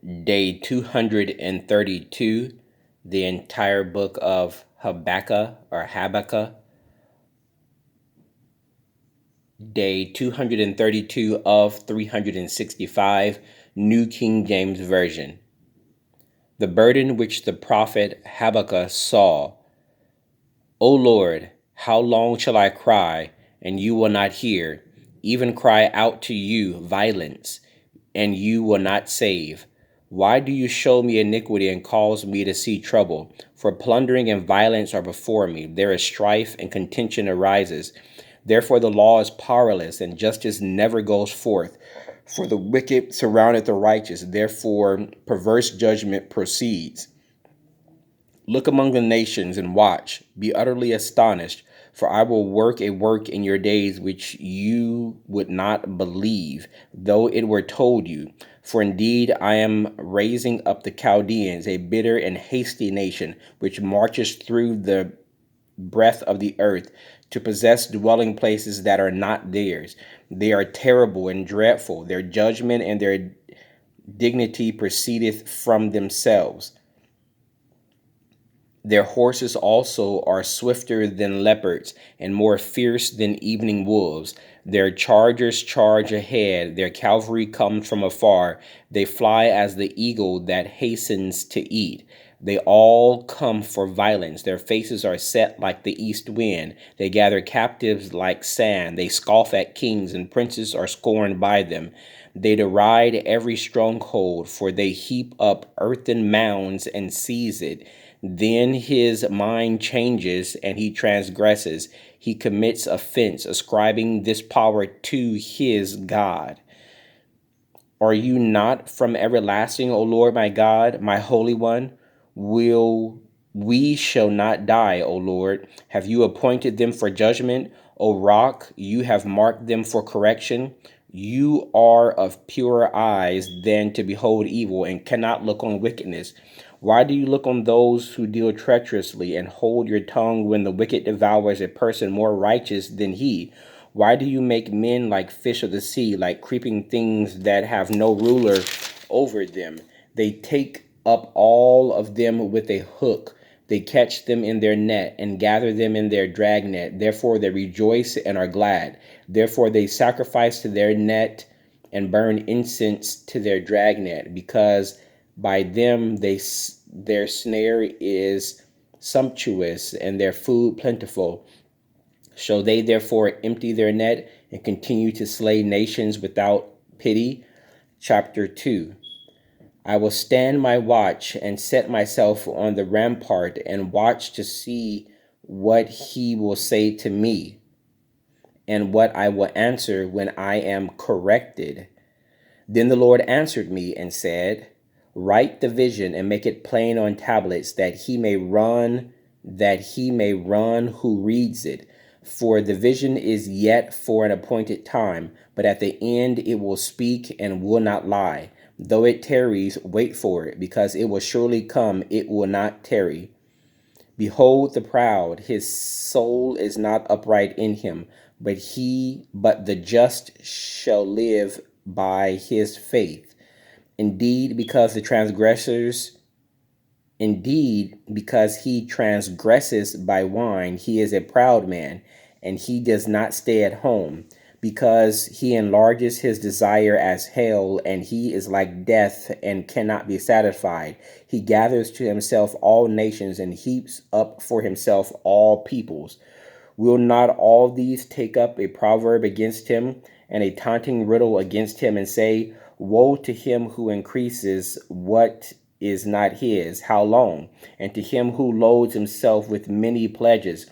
Day 232, the entire book of Habakkuk. Day 232 of 365, New King James Version. The burden which the prophet Habakkuk saw. O Lord, how long shall I cry, and you will not hear, even cry out to you violence, and you will not save? Why do you show me iniquity and cause me to see trouble? For plundering and violence are before me. There is strife and contention arises. Therefore the law is powerless, and justice never goes forth. For the wicked surrounded the righteous. Therefore perverse judgment proceeds. Look among the nations and watch. Be utterly astonished, for I will work a work in your days which you would not believe, though it were told you. For indeed I am raising up the Chaldeans, a bitter and hasty nation, which marches through the breadth of the earth, to possess dwelling places that are not theirs. They are terrible and dreadful. Their judgment and their dignity proceedeth from themselves. Their horses also are swifter than leopards, and more fierce than evening wolves. Their chargers charge ahead, their cavalry comes from afar. They fly as the eagle that hastens to eat. They all come for violence. Their faces are set like the east wind. They gather captives like sand. They scoff at kings, and princes are scorned by them. They deride every stronghold, for they heap up earthen mounds and seize it. Then his mind changes and he transgresses. He commits offense, ascribing this power to his God. Are you not from everlasting, O Lord my God, my Holy One? We shall not die, O Lord. Have you appointed them for judgment? O Rock, you have marked them for correction. You are of purer eyes than to behold evil, and cannot look on wickedness. Why do you look on those who deal treacherously, and hold your tongue when the wicked devours a person more righteous than he? Why do you make men like fish of the sea, like creeping things that have no ruler over them? They take up all of them with a hook. They catch them in their net and gather them in their dragnet. Therefore they rejoice and are glad. Therefore they sacrifice to their net and burn incense to their dragnet, because by them their snare is sumptuous and their food plentiful. Shall they therefore empty their net and continue to slay nations without pity? Chapter 2. I will stand my watch and set myself on the rampart and watch to see what he will say to me, and what I will answer when I am corrected. Then the Lord answered me and said, write the vision and make it plain on tablets, that he may run who reads it. For the vision is yet for an appointed time, but at the end it will speak and will not lie. Though it tarries, wait for it, because it will surely come, it will not tarry. Behold the proud, his soul is not upright in him, but the just shall live by his faith. Indeed, because he transgresses by wine, he is a proud man, and he does not stay at home. Because he enlarges his desire as hell, and he is like death and cannot be satisfied. He gathers to himself all nations and heaps up for himself all peoples. Will not all these take up a proverb against him, and a taunting riddle against him, and say, woe to him who increases what is not his, how long? And to him who loads himself with many pledges.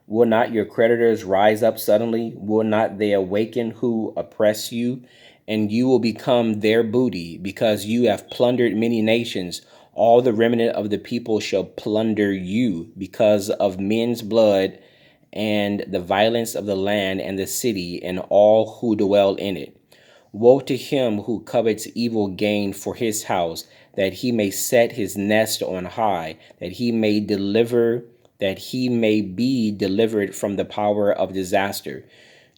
Will not your creditors rise up suddenly? Will not they awaken who oppress you? And you will become their booty, because you have plundered many nations. All the remnant of the people shall plunder you, because of men's blood and the violence of the land and the city and all who dwell in it. Woe to him who covets evil gain for his house, that he may set his nest on high, that he may be delivered from the power of disaster.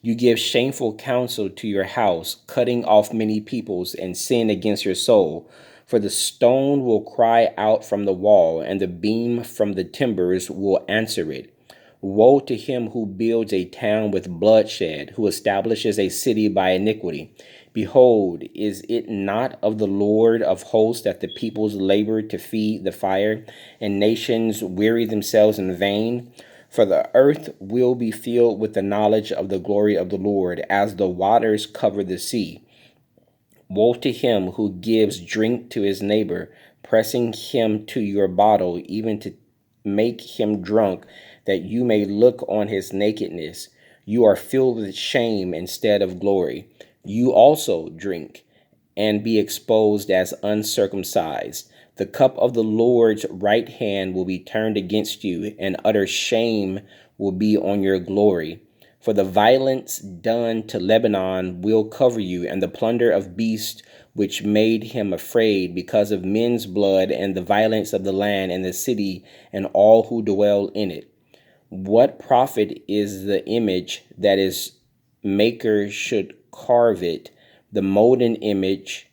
You give shameful counsel to your house, cutting off many peoples and sin against your soul. For the stone will cry out from the wall, and the beam from the timbers will answer it. Woe to him who builds a town with bloodshed, who establishes a city by iniquity. Behold, is it not of the Lord of hosts that the peoples labor to feed the fire, and nations weary themselves in vain? For the earth will be filled with the knowledge of the glory of the Lord, as the waters cover the sea. Woe to him who gives drink to his neighbor, pressing him to your bottle, even to make him drunk, that you may look on his nakedness. You are filled with shame instead of glory. You also drink and be exposed as uncircumcised. The cup of the Lord's right hand will be turned against you, and utter shame will be on your glory. For the violence done to Lebanon will cover you, and the plunder of beasts which made him afraid, because of men's blood and the violence of the land and the city and all who dwell in it. What profit is the image that its maker should carve it, the molded image,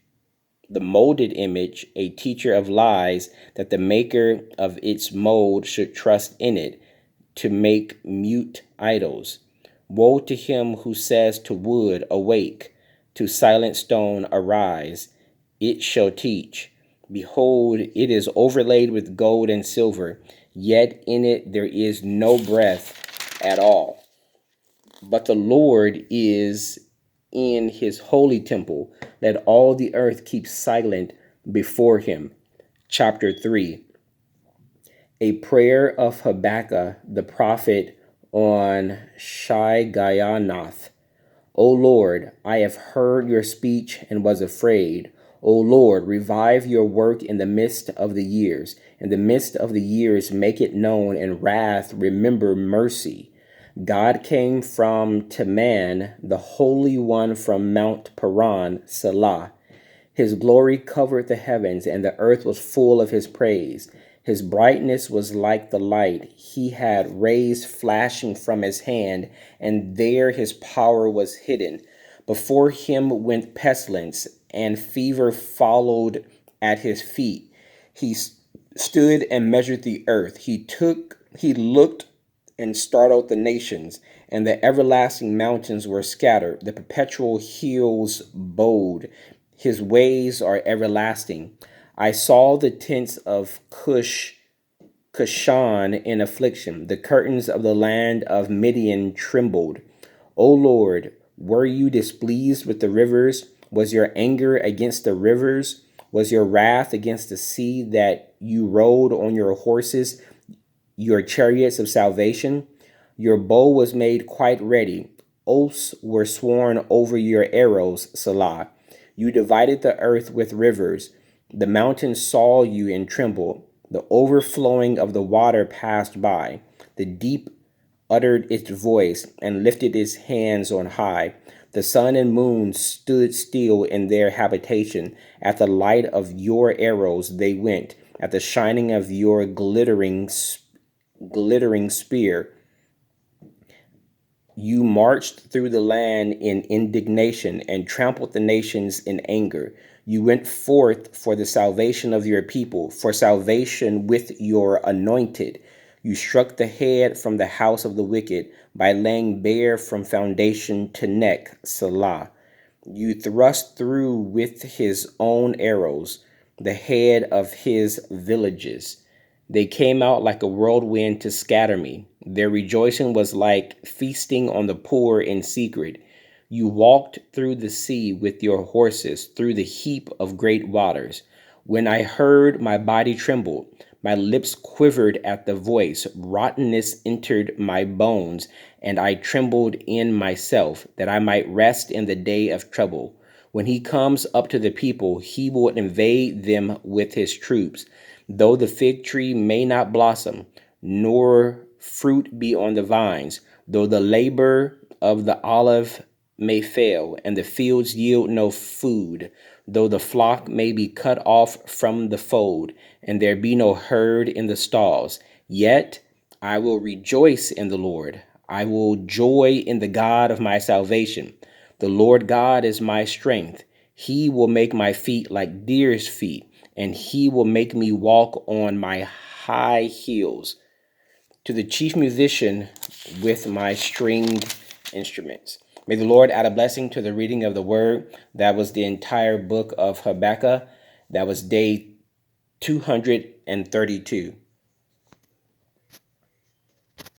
a teacher of lies, that the maker of its mold should trust in it, to make mute idols? Woe to him who says to wood, awake, to silent stone, arise. It shall teach. Behold, it is overlaid with gold and silver, yet in it there is no breath at all. But the Lord is in his holy temple. Let all the earth keep silent before him. Chapter 3. A prayer of Habakkuk the prophet on Shigionoth. O Lord, I have heard your speech and was afraid. O Lord, revive your work in the midst of the years. In the midst of the years, make it known. In wrath, remember mercy. God came from Teman, the Holy One from Mount Paran, Selah. His glory covered the heavens, and the earth was full of his praise. His brightness was like the light. He had rays flashing from his hand, and there his power was hidden. Before him went pestilence, and fever followed at his feet. He stood and measured the earth. He looked and startled the nations, and the everlasting mountains were scattered. The perpetual hills bowed. His ways are everlasting. I saw the tents of Cushan in affliction. The curtains of the land of Midian trembled. O Lord, were you displeased with the rivers? Was your anger against the rivers? Was your wrath against the sea that you rode on your horses, your chariots of salvation? Your bow was made quite ready. Oaths were sworn over your arrows, Salah. You divided the earth with rivers. The mountains saw you and trembled. The overflowing of the water passed by. The deep uttered its voice and lifted its hands on high. The sun and moon stood still in their habitation. At the light of your arrows they went. At the shining of your glittering spear, you marched through the land in indignation and trampled the nations in anger. You went forth for the salvation of your people, for salvation with your anointed. You struck the head from the house of the wicked by laying bare from foundation to neck, Selah. You thrust through with his own arrows the head of his villages. They came out like a whirlwind to scatter me. Their rejoicing was like feasting on the poor in secret. You walked through the sea with your horses, through the heap of great waters. When I heard, my body trembled. My lips quivered at the voice. Rottenness entered my bones, and I trembled in myself, that I might rest in the day of trouble. When he comes up to the people, he will invade them with his troops. Though the fig tree may not blossom, nor fruit be on the vines, though the labor of the olive may fail, and the fields yield no food, though the flock may be cut off from the fold, and there be no herd in the stalls, yet I will rejoice in the Lord. I will joy in the God of my salvation. The Lord God is my strength. He will make my feet like deer's feet, and he will make me walk on my high heels. To the chief musician with my stringed instruments. May the Lord add a blessing to the reading of the word. That was the entire book of Habakkuk. That was day 232.